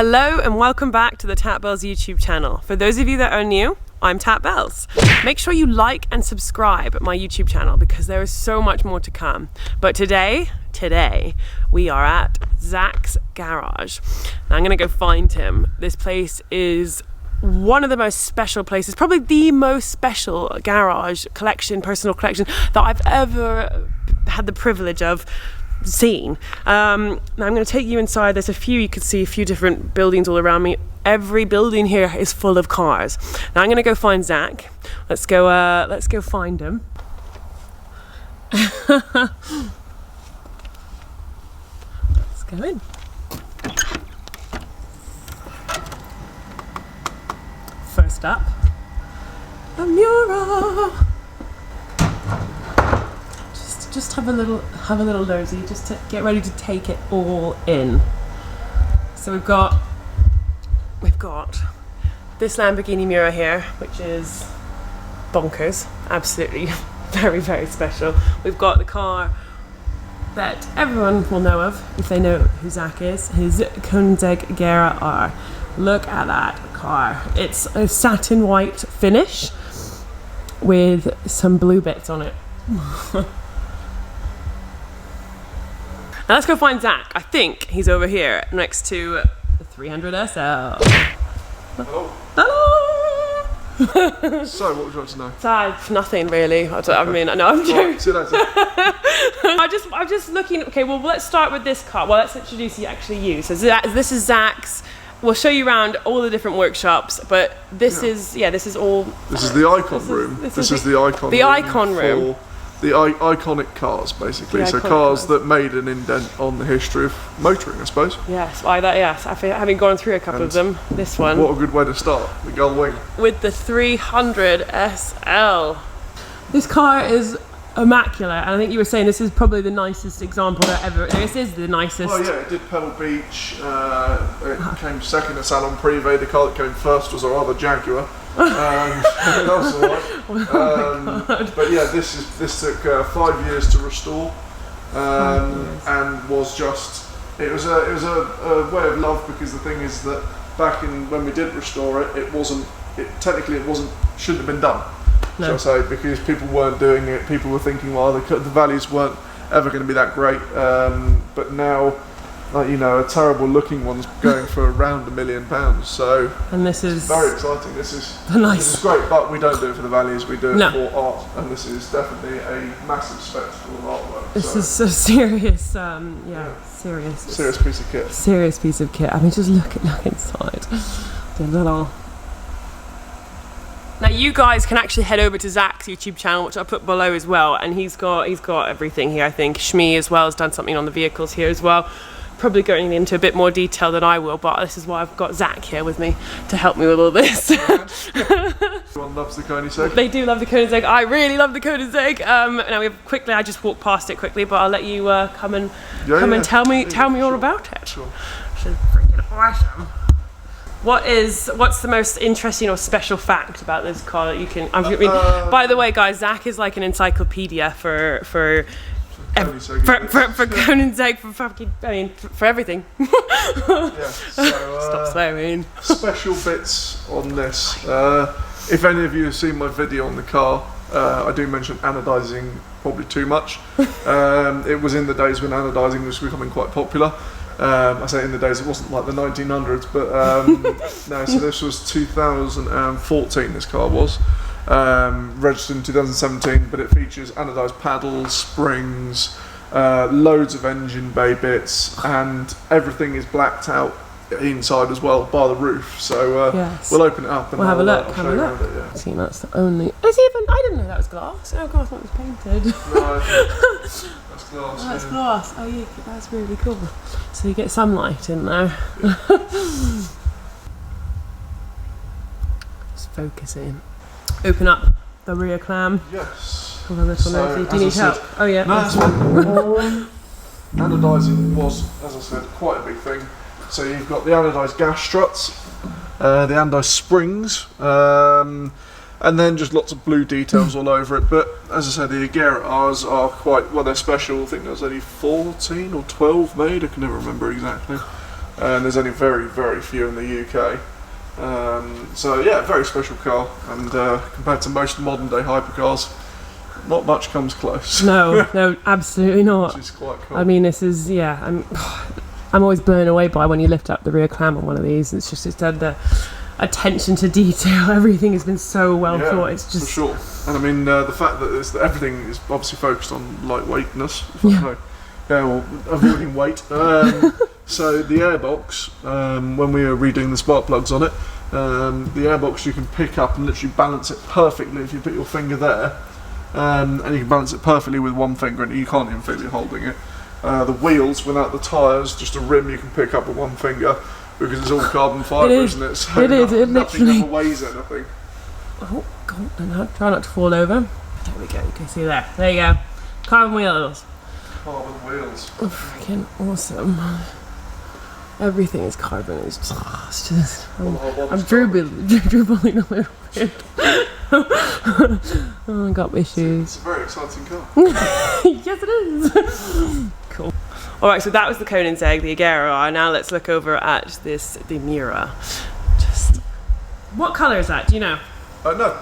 Hello and welcome back to the Tatbels YouTube channel. For those of you that are new, I'm Tatbels. Make sure you like and subscribe my YouTube channel because there is so much more to come. But today we are at Zach's garage. Now I'm gonna go find him. This place is one of the most special places, probably the most special garage collection, personal collection that I've ever had the privilege of seeing. Now I'm going to take you inside. There's you can see a few different buildings all around me. Every building here is full of cars. Now I'm going to go find Zach. Let's go find him. Let's go in. First up, a mural. Just have a little nosy, just to get ready to take it all in. So we've got this Lamborghini mirror here, which is bonkers, absolutely very, very special. We've got the car that everyone will know of if they know who Zach is, his Jaguar R. Look at that car. It's a satin white finish with some blue bits on it. Now let's go find Zach. I think he's over here next to the 300 SL. Hello. Hello. So, what would you like to know? Nothing really. I'm joking. Right, see you later. I'm just looking. Okay, well, let's start with this car. Well, let's introduce you. So this is Zach's. We'll show you around all the different workshops, but this is the icon room. This is the icon room. The iconic cars, basically. So cars that made an indent on the history of motoring, I suppose. Yes, having gone through a couple of them, this one. What a good way to start, the Gull Wing. With the 300 SL. This car is immaculate, and I think you were saying this is probably the nicest example that ever. This is the nicest. Oh yeah, it did Pebble Beach. It came second at Salon Privé. The car that came first was our other Jaguar. That was alright. But yeah, this took 5 years to restore, and was just it was a way of love, because the thing is that back when we did restore it, technically it shouldn't have been done. No. Shall I say, because people weren't doing it. People were thinking, well, the values weren't ever going to be that great. But now, a terrible looking one's going for around £1 million. So, and this is very exciting. This is great, but we don't do it for the values. We do it for art, and this is definitely a massive spectacle of artwork. This is a serious, serious piece of kit. Serious piece of kit. I mean, just look inside. The little. Now you guys can actually head over to Zach's YouTube channel, which I'll put below as well, and he's got everything here. I think Shmi as well has done something on the vehicles here as well. Probably going into a bit more detail than I will, but this is why I've got Zach here with me to help me with all this. Everyone loves the Koenigsegg. They do love the Koenigsegg. I really love the Koenigsegg. Now I just walked past it quickly, but I'll let you come and tell me all about it. Sure. Which is freaking awesome. What's the most interesting or special fact about this car that you can? By the way, guys, Zach is like an encyclopedia for Koenigsegg, for everything. Stop swearing. Special bits on this. If any of you have seen my video on the car, I do mention anodizing probably too much. It was in the days when anodizing was becoming quite popular. I say in the days, it wasn't like the 1900s, but no, so this was 2014, this car was. Registered in 2017, but it features anodized paddles, springs, loads of engine bay bits, and everything is blacked out inside as well, bar the roof. So we'll open it up and we'll have a look. See, that's the only. I didn't know that was glass. Oh god, I thought it was painted. No, that's glass. That's glass. Oh yeah, that's really cool. So you get sunlight in there. Just focusing. Open up the rear clam. Yes. Hold on, little nosy. Do you need help? Oh yeah. No, that's fine. Anodizing was, as I said, quite a big thing. So you've got the anodized gas struts, the anodized springs, and then just lots of blue details all over it. But as I said, the Jaguar R's are quite, well, they're special. I think there was only 14 or 12 made, I can never remember exactly. and there's only very, very few in the UK. So yeah, very special car, and compared to most modern day hypercars, not much comes close. No, absolutely not. Which is quite cool. I mean, this is, I'm always blown away by when you lift up the rear clam on one of these. It's had the attention to detail. Everything has been so well thought. It's just for sure. And I mean, the fact that everything is obviously focused on lightweightness. Or avoiding weight. So the airbox, when we were redoing the spark plugs on it, the airbox you can pick up and literally balance it perfectly if you put your finger there, and you can balance it perfectly with one finger, and you can't even feel you're holding it. The wheels, without the tyres, just a rim you can pick up with one finger, because it's all carbon fibre, isn't it? So it is. It nothing literally ever weighs anything. Oh God! Try not to fall over. There we go. You can see there. There you go. Carbon wheels. Carbon wheels. Oh, freaking awesome. Everything is carbon. It's just I'm dribbling a little bit. Oh, I got my shoes. It's a very exciting car. Yes, it is. Cool. All right, so that was the Koenigsegg, the Jaguar. Now let's look over at the Miura. Just what colour is that? Do you know? No.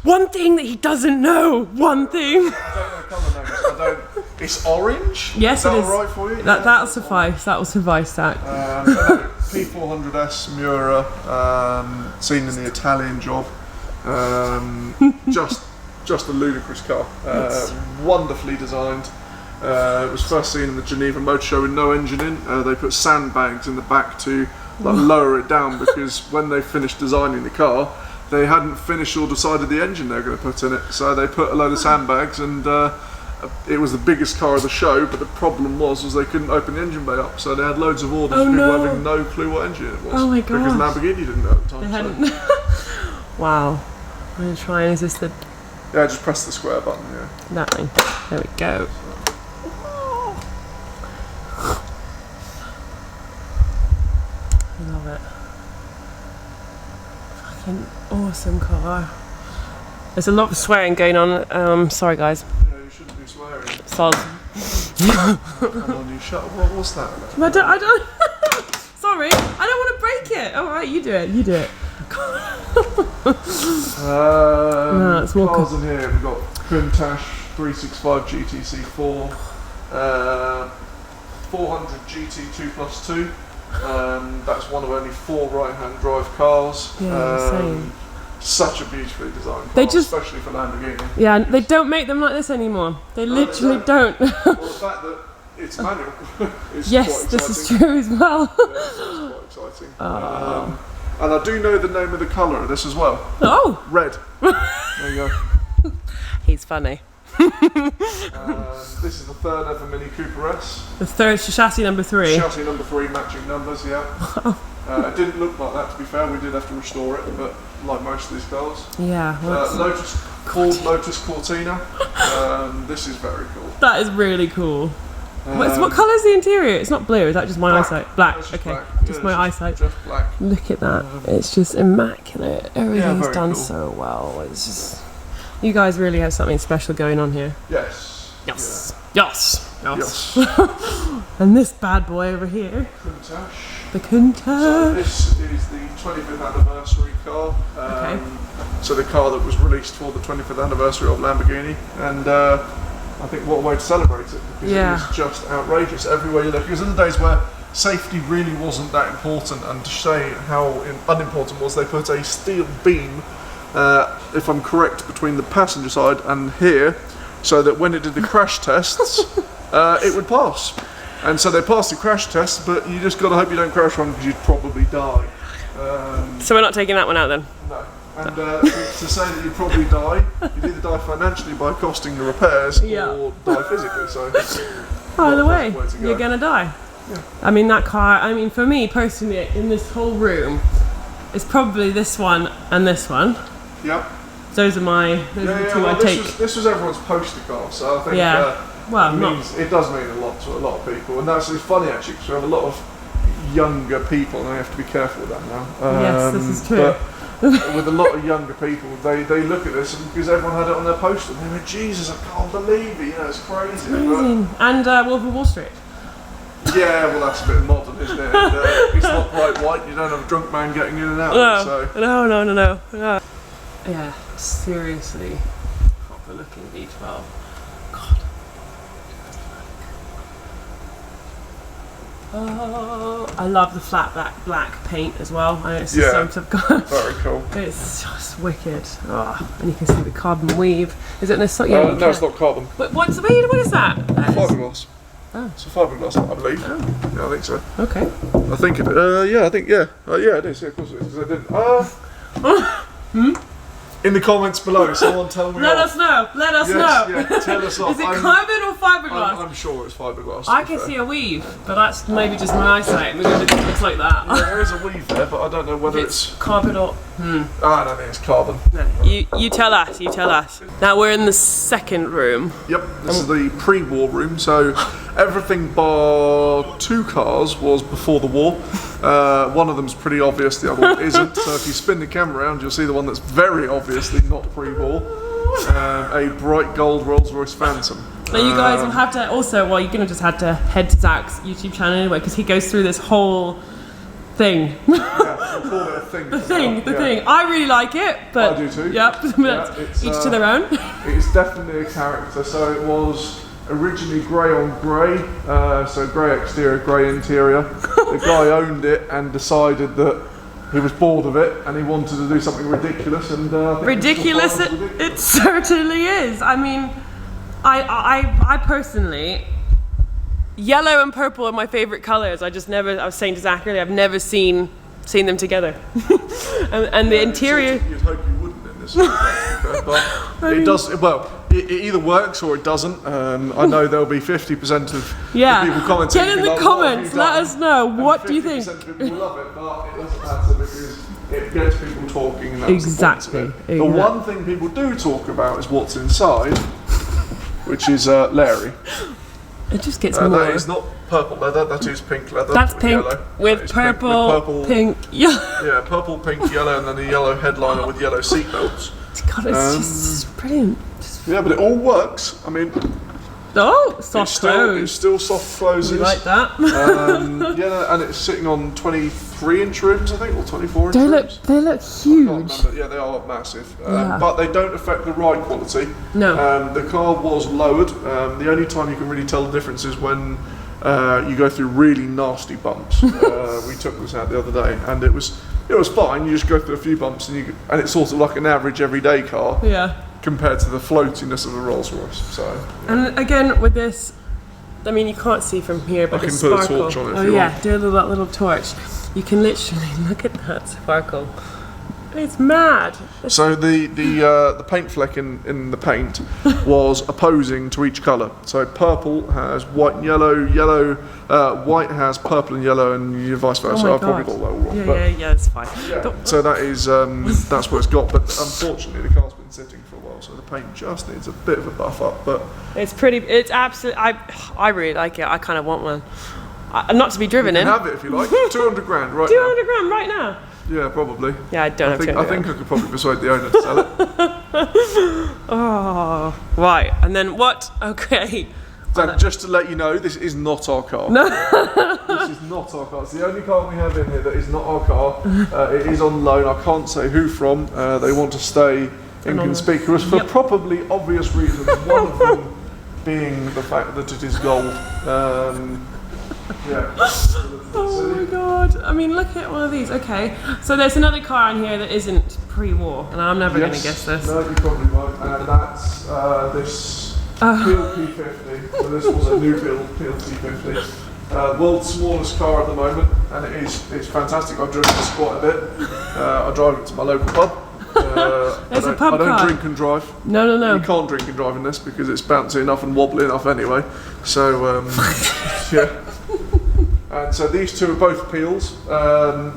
One thing that he doesn't know. One thing. I don't know colour names. It's orange. Yes, it is. Is that all right for you? That'll suffice. That will suffice. That. P400S Miura, seen in the Italian job. Just a ludicrous car. Wonderfully designed. It was first seen in the Geneva Motor Show with no engine in. They put sandbags in the back to lower it down, because when they finished designing the car, they hadn't finished or decided the engine they were going to put in it. So they put a load of sandbags, and it was the biggest car of the show, but the problem was they couldn't open the engine bay up, so they had loads of orders of people having no clue what engine it was. Oh my god! Because Lamborghini didn't know at the time. They hadn't. Wow. I'm going to try and resist the... Yeah, just press the square button, yeah. That thing. There we go. I love it. Fucking awesome car. There's a lot of swearing going on. Sorry guys. Yeah, you shouldn't be swearing. Soz. Come on, you shut up. What's that? I don't Sorry, I don't want to break it. Alright, you do it. Cars in here, we've got Countach 365 GTC4, 400 GT2+2. That's one of only 4 right-hand drive cars. Same. Such a beautifully designed car, especially for Lamborghini. Yeah, they don't make them like this anymore. They literally don't. Well, the fact that it's manual is yes, this is true as well. Yeah, that's quite exciting. And I do know the name of the colour of this as well. Oh! Red. There you go. He's funny. This is the third ever Mini Cooper S. The third, chassis number 3. Chassis number 3, matching numbers, yeah. It didn't look like that, to be fair. We did have to restore it, but like most of these cars. Yeah. Lotus Cortina. This is very cool. That is really cool. What colour is the interior? It's not blue, is that just my eyesight? Black, okay. Black. Just my eyesight. Just black. Look at that. It's just immaculate. Everything's done cool. so well. It's just... You guys really have something special going on here. Yes. Yes. Yeah. Yes. And this bad boy over here. Countach. The Countach. So this is the 25th anniversary car. Okay. So the car that was released for the 25th anniversary of Lamborghini, and I think what a way to celebrate it, because it was just outrageous everywhere you look. Because in the days where safety really wasn't that important, and to say how unimportant was, they put a steel beam, if I'm correct, between the passenger side and here, so that when it did the crash tests, it would pass. And so they passed the crash test, but you just got to hope you don't crash one, because you'd probably die. So we're not taking that one out then? No. And to say that you'd probably die, you'd either die financially by costing the repairs, or die physically. So, either way, you're gonna die. Yeah. I mean, that car, for me personally, in this whole room, it's probably this one and this one. Yeah. Those are the two I take. This was everyone's poster car, so I think it does mean a lot to a lot of people. And that's funny actually, because we have a lot of younger people, and I have to be careful with that now. Yes, this is true. But with a lot of younger people, they look at this, and because everyone had it on their poster, they went, Jesus, I can't believe it, it's crazy. Amazing. And Wolf of Wall Street. Yeah, well, that's a bit modern, isn't it? And, it's not bright white. You don't have a drunk man getting in and out. No. Yeah, seriously. Proper looking V12. God. Oh, I love the flat black paint as well. I know it's just some very cool. It's just wicked. Oh, and you can see the carbon weave. Is it in this? Yeah, no, it's not carbon. What is that? Fiberglass. Oh. It's a fiberglass, I believe. Oh. Yeah, I think so. Okay. I think it. Yeah, it is. Yeah, of course it is. Because I didn't. In the comments below, someone tell me. Let us know. Yeah, tell us off. Is it carbon or fiberglass? I'm sure it's fiberglass. I can see a weave, but that's maybe just my eyesight. Maybe it looks like that. Yeah, there is a weave there, but I don't know whether it's carbon or. I don't think it's carbon. No. You tell us. Now we're in the second room. Yep, this is the pre-war room. So everything bar 2 cars was before the war. One of them's pretty obvious, the other one isn't. So if you spin the camera around, you'll see the one that's very obviously not pre-war. A bright gold Rolls-Royce Phantom. Now you guys will have to also, well, you're going to just have to head to Zach's YouTube channel anyway, because he goes through this whole thing. Yeah, we'll call it a thing. The thing. I really like it, but... I do too. Yep, each to their own. It's definitely a character. So it was originally grey on grey, so grey exterior, grey interior. The guy owned it and decided that he was bored of it and he wanted to do something ridiculous. And ridiculous it certainly is. I mean, I personally, yellow and purple are my favourite colours. I was saying to Zach earlier, I've never seen them together. and the interior. You'd hope you wouldn't in this. But it does. Well, it either works or it doesn't. I know there'll be 50% of the people commenting. Get in the comments. Let us know. What do you think? 50% of people love it, but it doesn't matter because it gets people talking. And that's exactly. The point of it. The one thing people do talk about is what's inside, which is Larry. It just gets more. That is not purple leather. That is pink leather. That's pink yellow. with purple, pink, yellow. Yeah, purple, pink, yellow, and then a yellow headliner with yellow seatbelts. God, it's just brilliant. Yeah, but it all works. I mean, soft close. It's still soft closes. You like that? Yeah, and it's sitting on 23-inch rims, I think, or 24-inch rims. They look huge. Yeah, they are massive, but they don't affect the ride quality. No. The car was lowered. The only time you can really tell the difference is when you go through really nasty bumps. We took this out the other day, and it was fine. You just go through a few bumps, and it's sort of like an average everyday car. Yeah. Compared to the floatiness of a Rolls Royce. So. Yeah. And again with this, I mean you can't see from here, but I can the put sparkle. a torch on it. If you want. Do that little torch. You can literally look at that sparkle. It's mad. So the paint fleck in the paint was opposing to each colour. So purple has white and yellow, white has purple and yellow, and vice versa. Oh I've probably got that all wrong. Yeah, it's fine. Yeah, so that is that's what it's got. But unfortunately, the car's been sitting for a while, so the paint just needs a bit of a buff up. But it's pretty. It's absolutely. I really like it. I kind of want one. Not to be driven in. Have it if you like. 200 grand right now. 200 grand right now. Yeah, probably. Yeah, I don't have 200 I think I could probably persuade the owner to sell it. Oh, right. And then what? Okay. So just to let you know, this is not our car. No. This is not our car. It's the only car we have in here that is not our car. It is on loan. I can't say who from. They want to stay inconspicuous for probably obvious reasons. One of them being the fact that it is gold. Yeah. Oh my god. I mean, look at one of these. Okay. So there's another car in here that isn't pre-war, and I'm never going to guess this. No, you probably won't. And that's this Peel P50. So this was a new build Peel P50. World's smallest car at the moment, and it's fantastic. I've driven this quite a bit. I drive it to my local pub. There's a pub car. I don't drink and drive. No. You can't drink and drive in this because it's bouncy enough and wobbly enough anyway. So, yeah. And so these two are both Peels.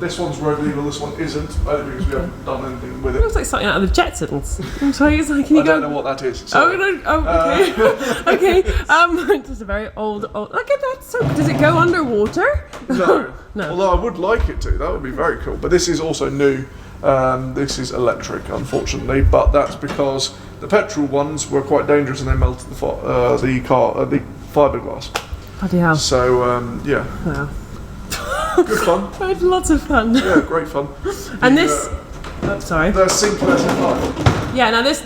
This one's road legal, this one isn't, only because we haven't done anything with it. It looks like something out of the Jetsons. I'm sorry, it's like, can you I don't know what that is. Sorry. Okay. Okay. Just a very old. Look at that. So, does it go underwater? No. No. Although I would like it to. That would be very cool. But this is also new. This is electric, unfortunately, but that's because the petrol ones were quite dangerous and they melted the fiberglass. Bloody hell. So yeah. Wow. Good fun. I had lots of fun. Yeah, great fun. And this. Oh, sorry. The Sinclair C5. Yeah. Now this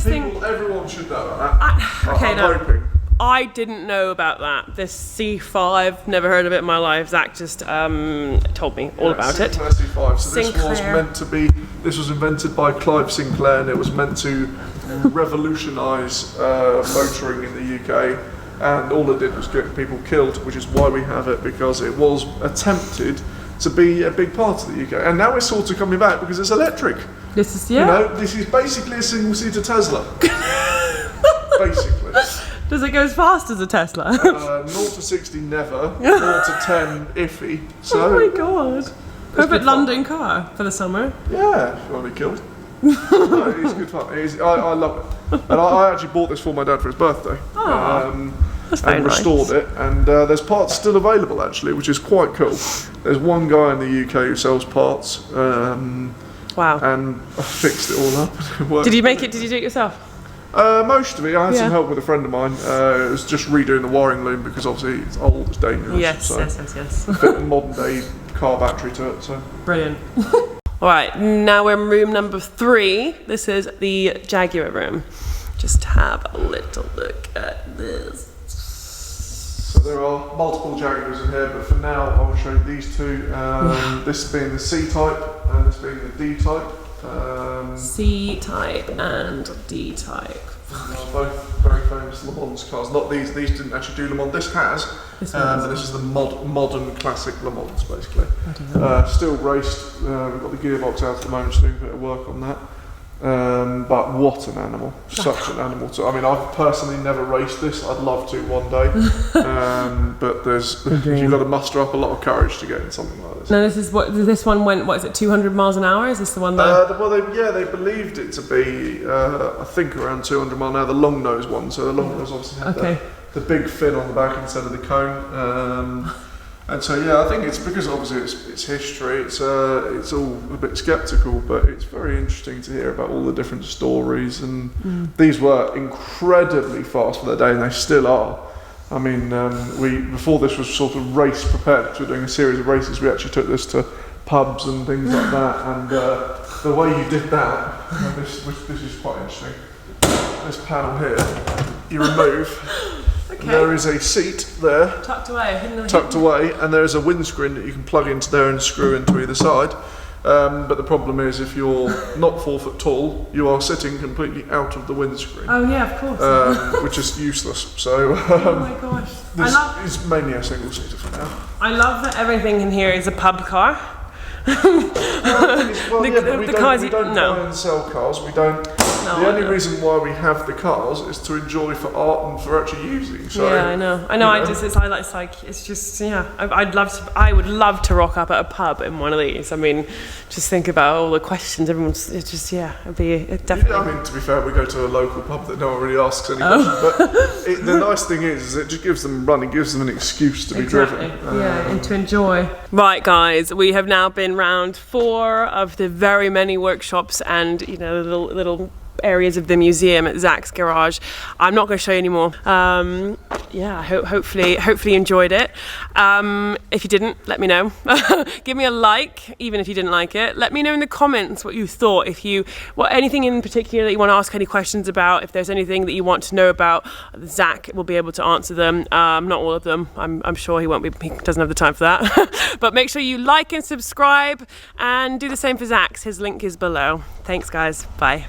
thing. Everyone should know about that. Okay. I'm Now. hoping. I didn't know about that. This C5, never heard of it in my life. Zach just told me all about it. Sinclair C5. So Sinclair. this was meant to be. This was invented by Clive Sinclair, and it was meant to revolutionise motoring in the UK. And all it did was get people killed, which is why we have it, because it was attempted to be a big part of the UK. And now it's sort of coming back because it's electric. This is You know, this is basically a single-seater Tesla. Basically. Does it go as fast as a Tesla? 0 to 60 never, 0 to 10 iffy. So, oh my god. Perfect London car for the summer. Yeah, if you want to be killed. No, it's good fun. I love it. And I actually bought this for my dad for his birthday. That's very and nice. restored it, and there's parts still available actually, which is quite cool. There's one guy in the UK who sells parts. Wow. And I fixed it all up. Did you make it? Did you do it yourself? Most of it. I had some help with a friend of mine. It was just redoing the wiring loom because obviously it's old, it's dangerous. Yes, so yes. Fit a modern day car battery to it. So brilliant. All right, now we're in room number 3. This is the Jaguar Room. Just have a little look at this. So there are multiple Jaguars in here, but for now I will show you these two. This being the C-type and this being the D-type. C-type and D-type. Both very famous Le Mans cars. Not these didn't actually do Le Mans. This has. But this is the modern classic Le Mans, basically. Still raced. We've got the gearbox out at the moment, just doing a bit of work on that. But what an animal. Such an animal. I mean, I've personally never raced this. I'd love to one day. But you've got to muster up a lot of courage to get in something like this. No, this one went, what is it, 200 miles an hour? Is this the one that... Well, they believed it to be, I think, around 200 mile an hour, the long nose one. So the long nose obviously had the big fin on the back instead of the cone. And so yeah, I think it's because obviously it's history. It's all a bit sceptical, but it's very interesting to hear about all the different stories. And these were incredibly fast for their day, and they still are. I mean, before this was sort of race prepared, because we're doing a series of races. We actually took this to pubs and things like that. And the way you did that, this is quite interesting. This panel here, you remove. Okay. There is a seat there, tucked away, and there is a windscreen that you can plug into there and screw into either side. But the problem is, if you're not 4 foot tall, you are sitting completely out of the windscreen. Oh yeah, of course. Which is useless. So oh my gosh, this is mainly a single seater for now. I love that everything in here is a pub car. We don't buy and sell cars. We don't. The only reason why we have the cars is to enjoy for art and for actually using. So, yeah, I know. It's just I would love to rock up at a pub in one of these. I mean, just think about all the questions it'd definitely. I mean, to be fair, we go to a local pub that no one really asks any questions. But the nice thing is it just gives them a run. It gives them an excuse to be driven. And to enjoy. Right, guys, we have now been round 4 of the very many workshops and little areas of the museum at Zach's garage. I'm not going to show you anymore. Hopefully you enjoyed it. If you didn't, let me know. Give me a like, even if you didn't like it. Let me know in the comments what you thought. Anything in particular that you want to ask any questions about, if there's anything that you want to know about, Zach will be able to answer them. Not all of them. I'm sure he doesn't have the time for that. But make sure you like and subscribe and do the same for Zach's. His link is below. Thanks, guys. Bye.